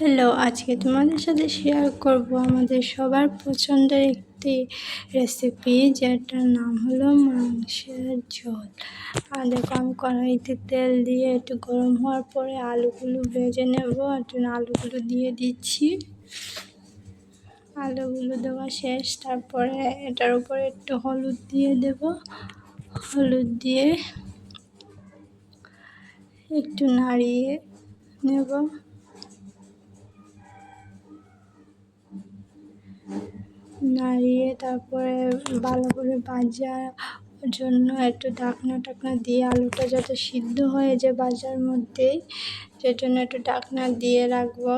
Hello, আজকে তোমাদের সাথে শেয়ার করব আমাদের সবার পছন্দের একটি রেসিপি, যেটার নাম হলো মাংসের ঝোল। আর দেখো, আমি কড়াইতে তেল দিয়ে একটু গরম হওয়ার পরে আলুগুলো ভেজে নেব। আলুগুলো দিয়ে দিচ্ছি। আলুগুলো দেওয়া শেষ। তারপরে এটার উপরে একটু হলুদ দিয়ে দেব। হলুদ দিয়ে একটু নাড়িয়ে নেব। নাড়িয়ে তারপরে ভালো করে ভাজার জন্য একটু ঢাকনা দিয়ে আলুটা যাতে সিদ্ধ হয়ে যায় ভাজার মধ্যেই, সেজন্য একটু ঢাকনা দিয়ে রাখবো।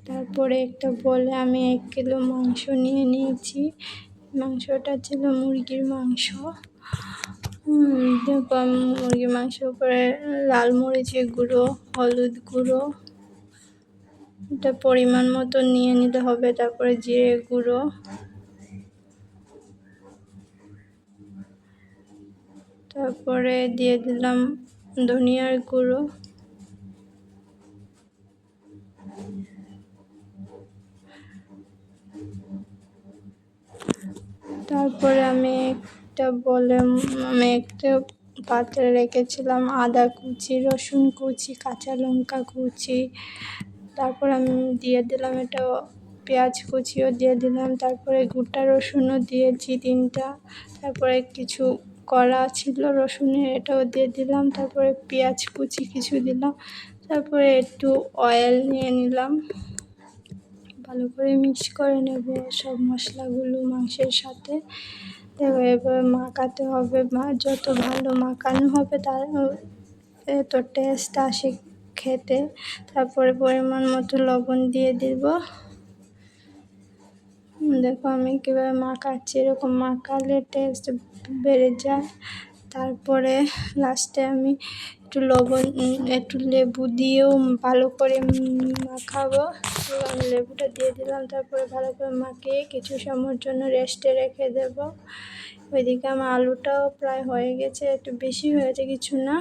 তারপরে একটা বলে আমি 1 কিলো মাংস নিয়ে নিয়েছি। মাংসটা ছিল মুরগির মাংস। দেখো, মুরগির মাংসের উপরে লাল মরিচের গুঁড়ো, হলুদ গুঁড়ো, এটা পরিমাণ মতো নিয়ে নিতে হবে। তারপরে জিরে গুঁড়ো, তারপরে দিয়ে দিলাম ধনিয়ার গুঁড়ো, তারপরে আমি একটা পাত্রে রেখেছিলাম আদা কুচি, রসুন কুচি, কাঁচা লঙ্কা কুচি। তারপর আমি দিয়ে দিলাম এটা পেঁয়াজ কুচিও দিয়ে দিলাম। তারপরে গোটা রসুনও দিয়েছি 3টা। তারপরে কিছু কড়া ছিল রসুনের, এটাও দিয়ে দিলাম। তারপরে পেঁয়াজ কুচি কিছু দিলাম। তারপরে একটু অয়েল নিয়ে নিলাম। ভালো করে মিক্স করে নেব সব মশলাগুলো মাংসের সাথে। এবার মাখাতে হবে। যত ভালো মাখানো হবে তার এত টেস্ট আসে খেতে। তারপরে পরিমাণ মতো লবণ দিয়ে দিব। দেখো আমি কীভাবে মাখাচ্ছি, এরকম মাখালে টেস্ট বেড়ে যায়। তারপরে লাস্টে আমি একটু লেবু দিয়েও ভালো করে মাখাবো। আমি লেবুটা দিয়ে দিলাম। তারপরে ভালো করে মাখিয়ে কিছু সময়ের জন্য রেস্টে রেখে দেব। ওইদিকে আমার আলুটাও প্রায় হয়ে গেছে, একটু বেশি হয়েছে, কিছু না।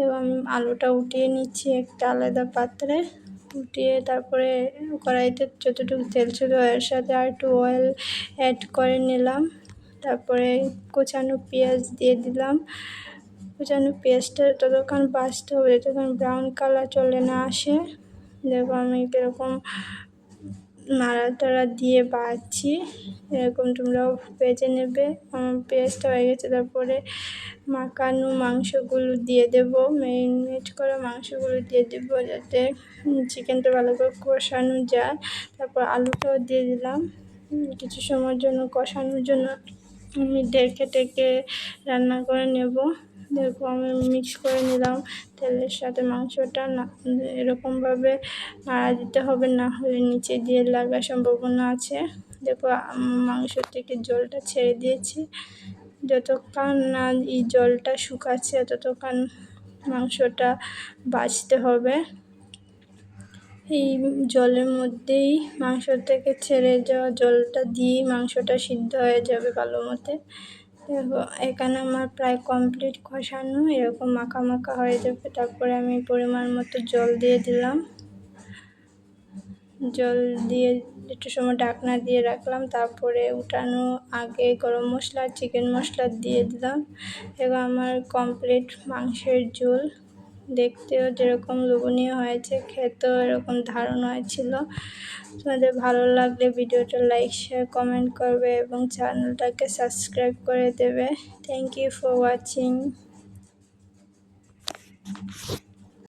এবং আমি আলুটা উঠিয়ে নিচ্ছি একটা আলাদা পাত্রে। উঠিয়ে তারপরে কড়াইতে যতটুকু তেল ছিল এর সাথে আর একটু অয়েল অ্যাড করে নিলাম। তারপরে কোচানো পেঁয়াজ দিয়ে দিলাম। কোচানো পেঁয়াজটা ততক্ষণ ভাজতে হবে যতক্ষণ ব্রাউন কালার চলে না আসে। দেখো আমি কীরকম নাড়াটাড়া দিয়ে ভাজছি, এরকম তোমরাও ভেজে নেবে। আমার পেঁয়াজটা হয়ে গেছে। তারপরে মাখানো মাংসগুলো দিয়ে দেব, ম্যারিনেট করা মাংসগুলো দিয়ে দেব যাতে চিকেনটা ভালো করে কষানো যায়। তারপর আলুটাও দিয়ে দিলাম। কিছু সময়ের জন্য কষানোর জন্য আমি ঢেকে রান্না করে নেব। দেখো আমি মিক্স করে নিলাম তেলের সাথে মাংসটা। এরকমভাবে নাড়া দিতে হবে, না হলে নিচে দিয়ে লাগার সম্ভাবনা আছে। দেখো মাংস থেকে জলটা ছেড়ে দিয়েছি। যতক্ষণ না এই জলটা শুকাচ্ছে ততক্ষণ মাংসটা ভাজতে হবে। এই জলের মধ্যেই মাংস থেকে ছেড়ে যাওয়া জলটা দিয়ে মাংসটা সিদ্ধ হয়ে যাবে ভালো মতো। দেখো এখানে আমার প্রায় কমপ্লিট কষানো, এরকম মাখা মাখা হয়ে যাবে। তারপরে আমি পরিমাণ মতো জল দিয়ে দিলাম। জল দিয়ে একটু সময় ঢাকনা দিয়ে রাখলাম। তারপরে উঠানো আগে গরম মশলা চিকেন মশলা দিয়ে দিলাম। এবং আমার কমপ্লিট মাংসের ঝোল। দেখতেও যেরকম লোভনীয় হয়েছে, খেতেও এরকম দারুণ হয়েছিল। তোমাদের ভালো লাগলে ভিডিওটা লাইক শেয়ার কমেন্ট করবে এবং চ্যানেলটাকে সাবস্ক্রাইব করে দেবে। Thank you for watching.